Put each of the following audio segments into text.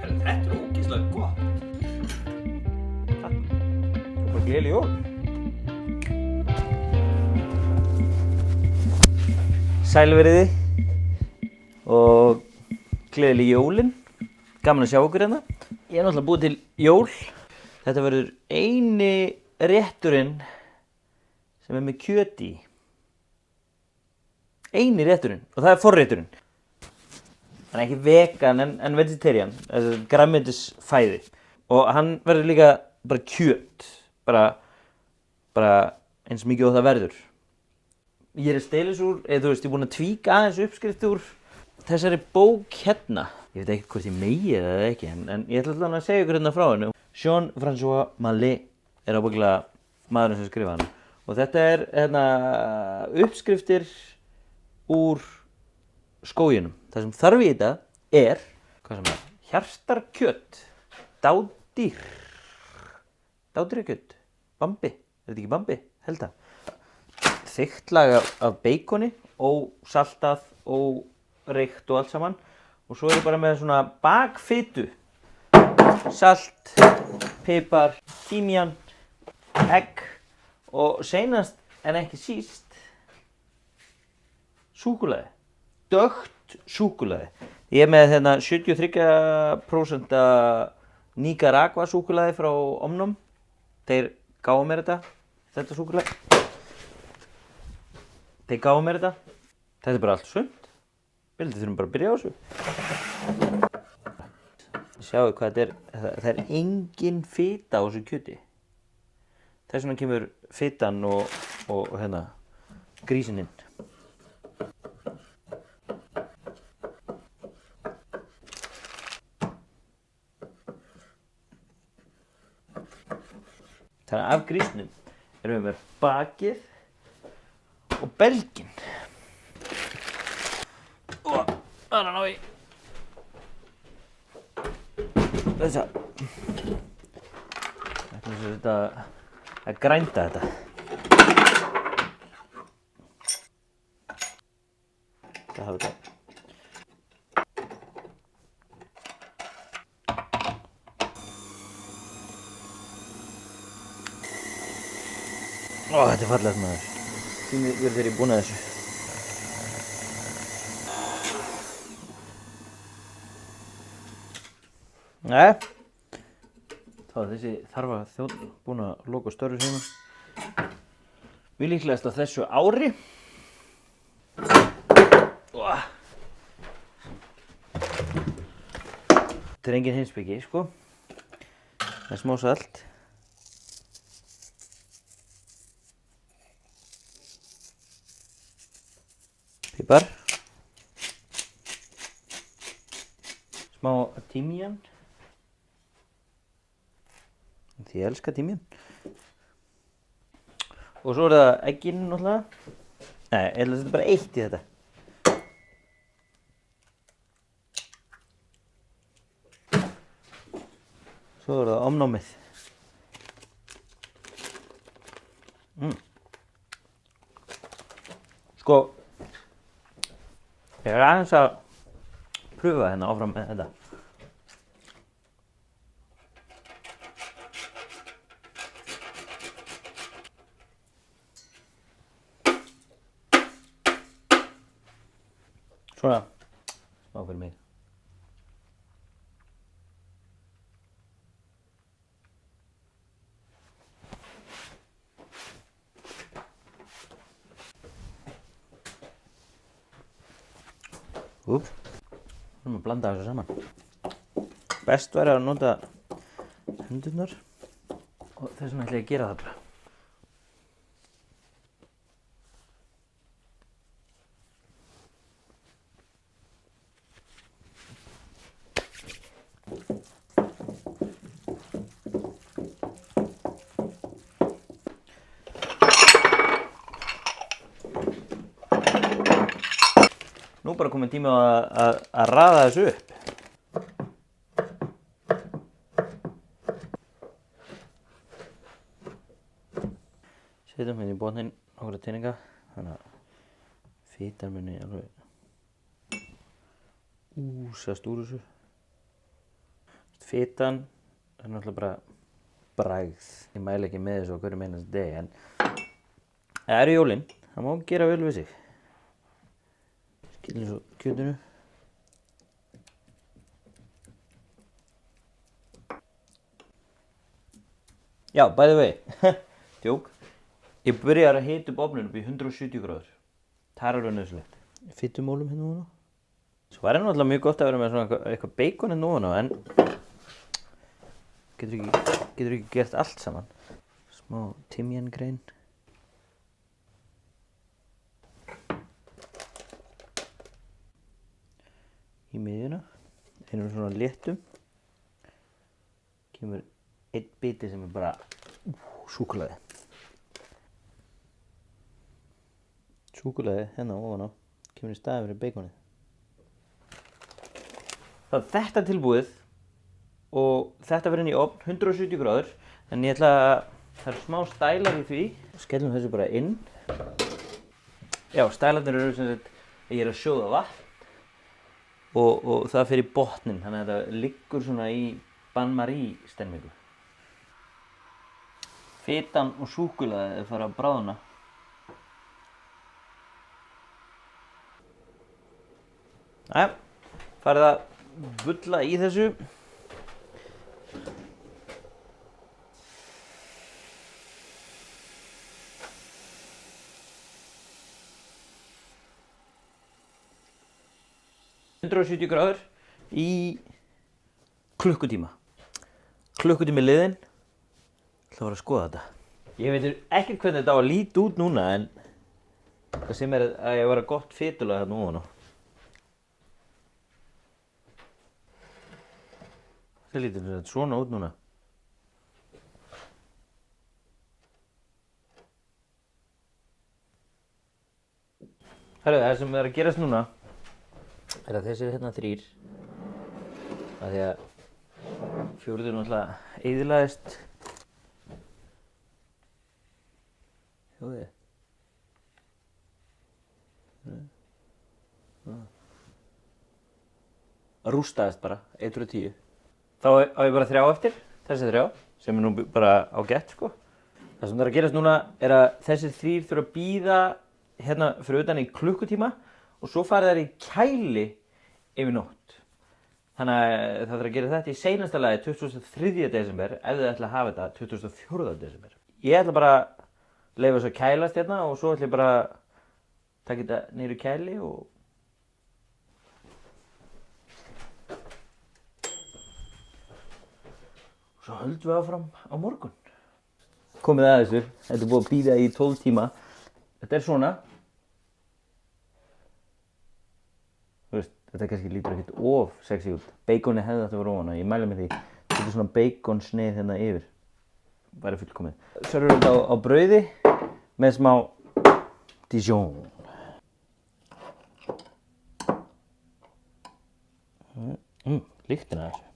Þetta ógeðslega gott. Takk. Bara gleðileg jól. Sæl veriði og gleðileg jólin. Gaman að sjá okkur hérna. Ég náttúrulega búið til jól. Þetta verður eini rétturinn sem með kjöti í. Eini rétturinn og það forrétturinn. Hann ekki vegan en vegetarian, grænmetisfæði. Og hann verður líka bara kjöt, bara eins mikið og það verður. Ég steilis úr, ég er búinn að tvíka aðeins uppskrift úr þessari bók hérna. Ég veit ekki hvort ég megi eða ekki, en ég ætla allavega að segja ykkur hérna frá hennu. Jean-François Mallet ábyggilega maðurinn sem skrifaði hana. Og þetta hérna uppskriftir úr skóginum. Það sem þarf í þetta er, hvað sem hjartarkjöt, dádýrakjöt, bambi, þetta ekki bambi, held að. Þykkt lag af beikoni, ósaltað, óreykt og allt saman. Og svo bara með svona bakfitu, salt, pipar, tímjan, egg og seinast en ekki síst, súkkulaði. Dökkt súkkulaði. Ég er með hérna 73% Nicaragua súkkulaði frá Omnum. Þeir gáfu mér þetta súkkulaði. Þetta er bara allt sunt. Við þurfum bara að byrja á þessu. Sjáu hvað þetta er. Það er engin fita á þessu kjöti. Þess vegna kemur fitan og hérna grísinn inn. Þannig að af grísnum erum við með bakið og belginn. Og þannig að ná í þessa. Ætlum við þetta að grænda þetta. Það hafa þetta. Þetta er fallegt maður. Tími verður þegar ég búin að þessu. Nei. Þá er þessi þarfa þjónn búin að loka störfu sína. Mjög líklegast á þessu ári. Þetta er engin heimspeki, sko. Það er smá salt. Pipar, smá tímjan, því ég elska tímjan. Og svo er það eggin náttúrulega. Nei, ég ætla að setja bara eitt í þetta. Svo er það omnámið. Sko, ég er aðeins að pröfa hérna áfram með þetta. Svona, smá fyrir mig. Við erum að blanda þessu saman. Best væri að nota hendurnar og þess vegna ætla ég að gera það bara. Nú bara komið tími að raða þessu upp. Setjum hérna í botninn nokkra teninga, þannig að fitan muni alveg úsast úr þessu. Fitan er náttúrulega bara bragð. Ég mæli ekki með þessu á hverjum einasta degi, en það eru jólin, það má gera vel við sig. Skilum svo kjötinu. Já, by the way, djók. Ég byrjar að hita upp ofninn upp í 170 gráður. Það er alveg nauðsynlegt. Fitumólum hérna ofan á. Svo er náttúrulega mjög gott að vera með svona eitthvað bacon hérna ofan á, en getur ekki gert allt saman. Smá timjangrein. Í miðjuna. Einum svona léttum. Kemur einn biti sem er bara súkkulaði. Súkkulaði hérna ofan á. Kemur í staðinn fyrir baconið. Það er þetta tilbúið og þetta verður inn í ofn 170 gráður. En ég ætla að það eru smá stælar í því. Skellum þessu bara inn. Já, stælarnir eru sem sagt að ég er að sjóða vatn og það fer í botninn, þannig að þetta liggur svona í bain-marie stemmingu. Fitan og súkkulaðið fara að bráðna. Jæja, farið að bulla í þessu. ...170 gráður í klukkutíma. Klukkutími liðinn. Það var að skoða þetta. Ég veit ekkert hvernig þetta á að líta út núna, en það sem er að ég var að gott fitulag þarna ofan á. Það lítur svona út núna. Herru, það sem er að gerast núna er að þessir hérna þrír, af því að fjórður náttúrulega eyðilagðist. Sjóðu þið? Rústaðist bara, 1 úr 10. Þá á ég bara 3 eftir, þessi 3, sem er nú bara ágætt, sko. Það sem það er að gerast núna er að þessir þrír þurfa að bíða hérna fyrir utan í klukkutíma og svo fara þær í kæli yfir nótt. Þannig að það þarf að gera þetta í seinasta lagi 23. desember ef þið ætla að hafa þetta 24. desember. Ég ætla bara að leyfa þessu að kælast hérna og svo ætla ég bara að taka þetta niður í kæli og svo höldum við áfram á morgun. Komið að þessu, þetta er búið að bíða í 12 tíma. Þetta er svona. Þú veist, þetta kannski lítur ekkert of sexy út. Baconi hefði þetta verið ofan á, ég mæli með því. Þetta er svona baconsneið hérna yfir. Væri fullkomið. Sörfum við þetta á brauði með smá Dijon. Lyktina þessu.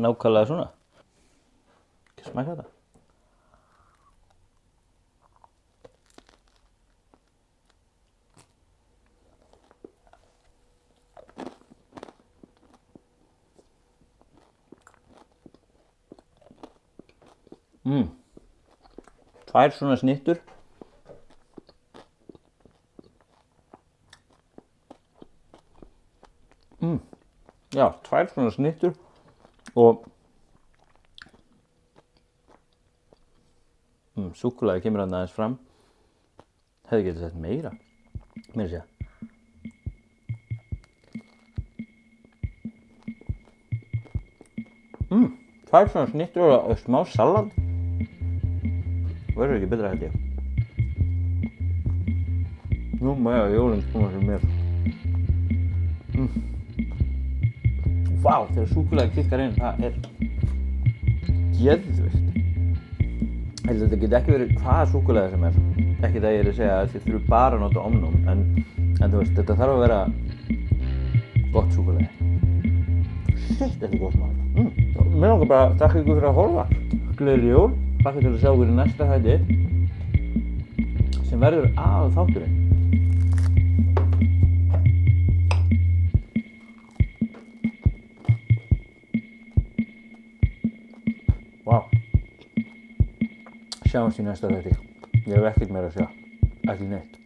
Nákvæmlega svona. Ekki smakka þetta. Tvær svona snittur. Já, tvær svona snittur. Og súkkulaði kemur hann aðeins fram. Hefði getið sett meira. Meira að segja. Tvær svona snittur og smá salat. Verður ekki betra held ég. Nú mega jólinn koma sér mér. Vá, þegar súkkulaði kikkar inn, það er geðveikt. Þetta geti ekki verið hvaða súkkulaði sem er. Ekki það ég er að segja að þið þurfum bara að nota Omnum, en þú veist, þetta þarf að vera gott súkkulaði. Shit, þetta er gott maður. Mér langar bara að þakka ykkur fyrir að horfa. gleðileg jól. Hlakka til að sjá ykkur í næsta þætti sem verður aðalþátturinn. Vá. Sjáumst í næsta þætti. Ég hef ekkert meira að segja. Ekki neitt.